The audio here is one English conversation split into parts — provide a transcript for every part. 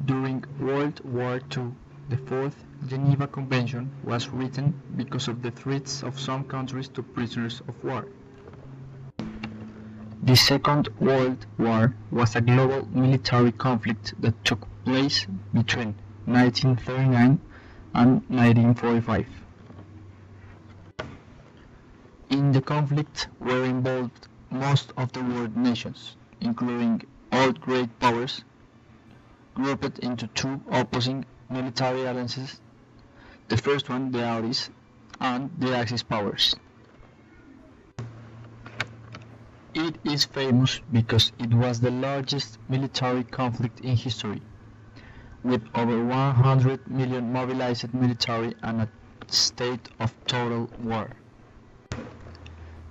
During World War II, the Fourth Geneva Convention was written because of the threats of some countries to prisoners of war. The Second World War was a global military conflict that took place between 1939 and 1945. In the conflict were involved most of the world nations, including all great powers, grouped into two opposing military alliances, the first one the Allies and the Axis powers. It is famous because it was the largest military conflict in history, with over 100 million mobilized military and a state of total war.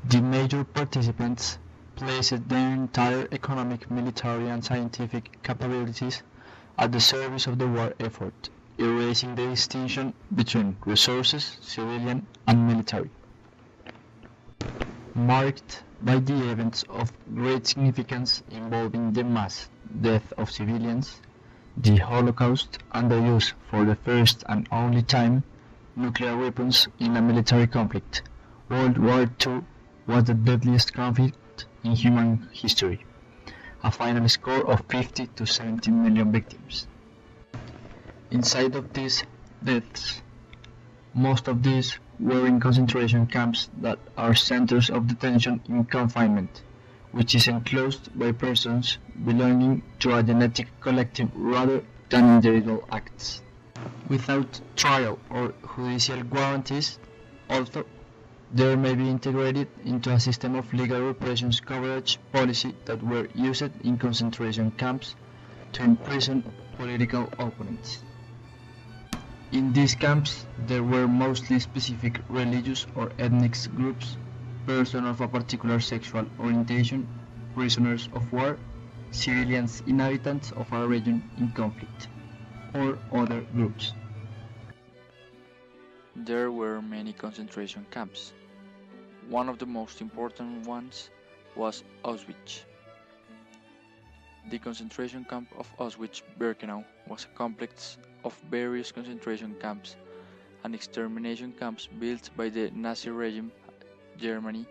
The major participants placed their entire economic, military and scientific capabilities at the service of the war effort, erasing the distinction between resources, civilian and military. Marked by the events of great significance involving the mass death of civilians, the Holocaust, and the use for the first and only time nuclear weapons in a military conflict, World War II was the deadliest conflict in human history, a final score of 50 to 70 million victims. Inside of these deaths, most of these were in concentration camps that are centers of detention in confinement, which is enclosed by persons belonging to a genetic collective rather than individual acts. Without trial or judicial guarantees, although they may be integrated into a system of legal repressions coverage policy that were used in concentration camps to imprison political opponents. In these camps, there were mostly specific religious or ethnic groups, persons of a particular sexual orientation, prisoners of war, civilians inhabitants of a region in conflict, or other groups. There were many concentration camps. One of the most important ones was Auschwitz. The concentration camp of Auschwitz-Birkenau was a complex of various concentration camps and extermination camps built by the Nazi regime Germany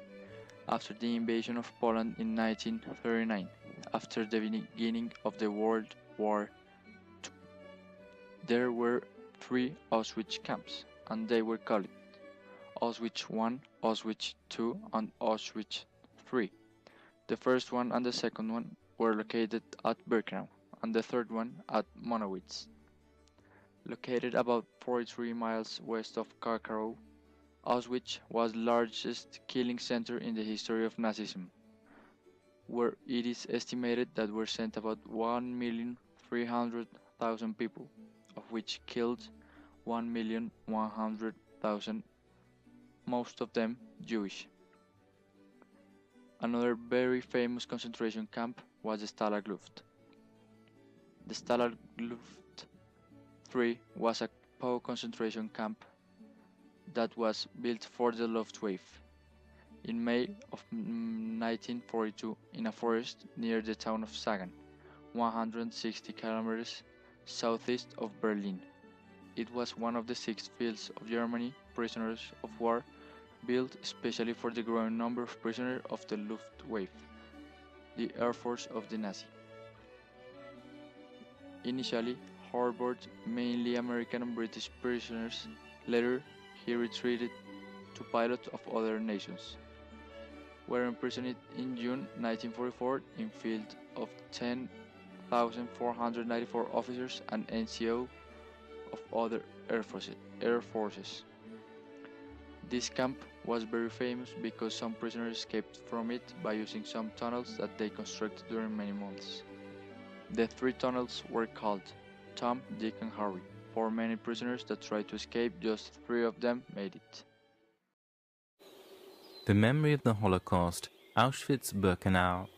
after the invasion of Poland in 1939, after the beginning of the World War II. There were 3 Auschwitz camps, and they were called Auschwitz I, Auschwitz II, and Auschwitz III. The first one and the second one were located at Birkenau, and the third one at Monowitz. Located about 43 miles west of Krakow, Auschwitz was the largest killing center in the history of Nazism, where it is estimated that were sent about 1,300,000 people, of which killed 1,100,000, most of them Jewish. Another very famous concentration camp was the Stalag Luft. The Stalag Luft III was a POW concentration camp that was built for the Luftwaffe in May of 1942 in a forest near the town of Sagan, 160 kilometers southeast of Berlin. It was one of the 6 fields of Germany prisoners of war built especially for the growing number of prisoners of the Luftwaffe, the air force of the Nazi. Initially harbored mainly American and British prisoners, later he retreated to pilots of other nations. Were imprisoned in June 1944 in field of 10,494 officers and NCO of other air forces. This camp was very famous because some prisoners escaped from it by using some tunnels that they constructed during many months. The 3 tunnels were called Tom, Dick and Harry. For many prisoners that tried to escape, just 3 of them made it. The memory of the Holocaust, Auschwitz-Birkenau.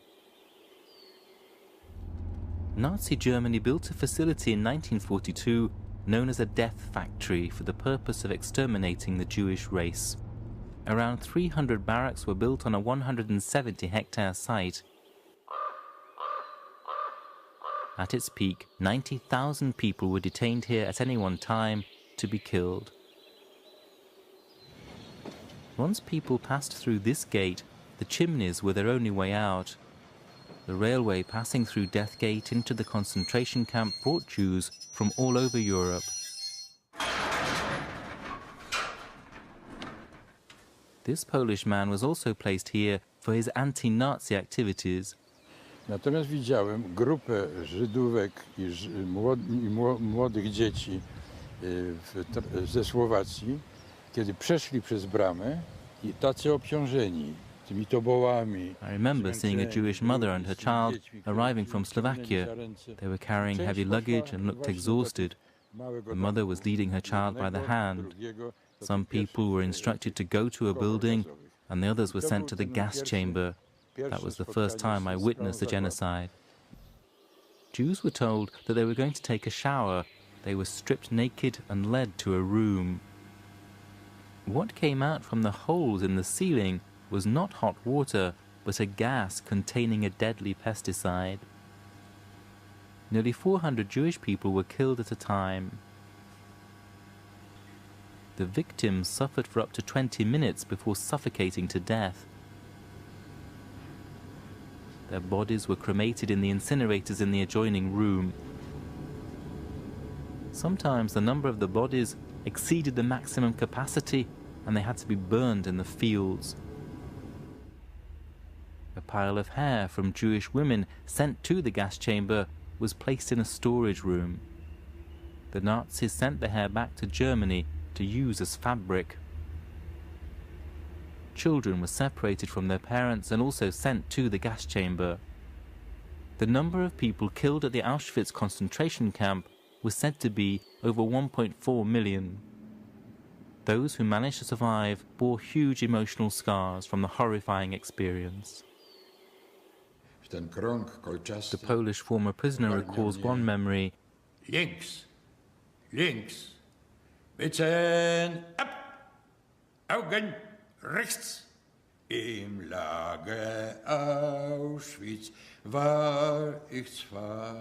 Nazi Germany built a facility in 1942 known as a death factory for the purpose of exterminating the Jewish race. Around 300 barracks were built on a 170-hectare site. At its peak, 90,000 people were detained here at any one time to be killed. Once people passed through this gate, the chimneys were their only way out. The railway passing through Death Gate into the concentration camp brought Jews from all over Europe. This Polish man was also placed here for his anti-Nazi activities. Natomiast widziałem grupę Żydówek i młodych dzieci ze Słowacji, kiedy przeszli przez bramę i tacy obciążeni tymi tobołami. I remember seeing a Jewish mother and her child arriving from Slovakia. They were carrying heavy luggage and looked exhausted. The mother was leading her child by the hand. Some people were instructed to go to a building, and the others were sent to the gas chamber. That was the first time I witnessed the genocide. Jews were told that they were going to take a shower. They were stripped naked and led to a room. What came out from the holes in the ceiling was not hot water, but a gas containing a deadly pesticide. Nearly 400 Jewish people were killed at a time. The victims suffered for up to 20 minutes before suffocating to death. Their bodies were cremated in the incinerators in the adjoining room. Sometimes the number of the bodies exceeded the maximum capacity and they had to be burned in the fields. A pile of hair from Jewish women sent to the gas chamber was placed in a storage room. The Nazis sent the hair back to Germany to use as fabric. Children were separated from their parents and also sent to the gas chamber. The number of people killed at the Auschwitz concentration camp was said to be over 1.4 million. Those who managed to survive bore huge emotional scars from the horrifying experience. The Polish former prisoner recalls one memory. Links, links, Bitzen ab, Augen rechts. Im Lager Auschwitz war ich zwar.